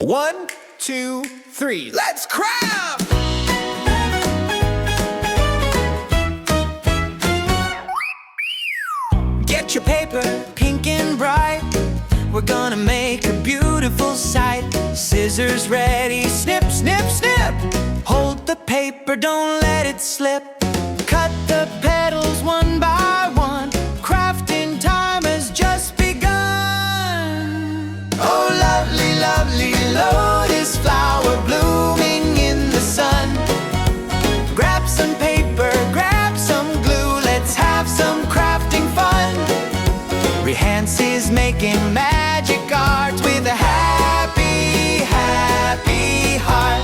1, 2, 3, let's craft! Get your paper, pink and bright. We're gonna make a beautiful sight. Scissors ready, snip, snip, snip. Hold the paper, don't let it slip. Cut the petals one by one. Crafting time has just begun. Oh, lovely, lovely lotus flower blooming in the sun. Grab some paper, grab some glue. Let's have some crafting fun. Rehansi's making magic art with a happy, happy heart.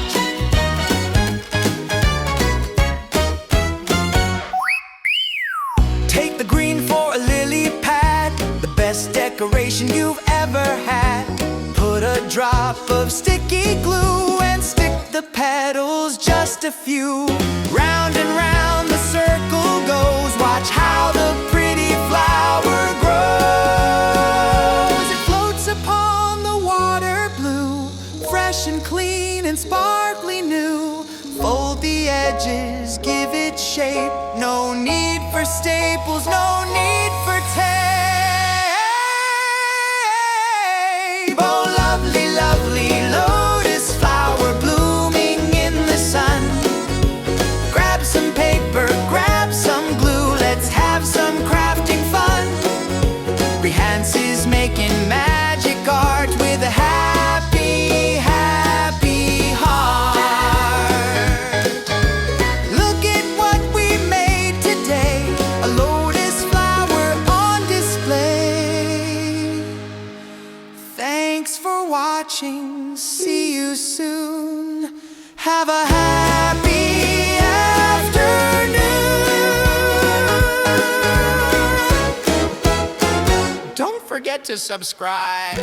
Take the green for a lily pad, the best decoration you've ever had. Put a drop of sticky glue and stick the petals, just a few. Round and round the circle goes. Watch how the pretty flower grows. It floats upon the water blue, fresh and clean and sparkly new. Fold the edges, give it shape. No need for staples, no need for tape. Oh, lovely, lovely lotus flower blooming in the sun. Grab some paper, grab some glue. Let's have some crafting fun. Rehansi's making magic art with a happy, happy heart. Look at what we made today, a lotus flower on display. Thanks for watching, see you soon. Have a happy afternoon. Don't forget to subscribe.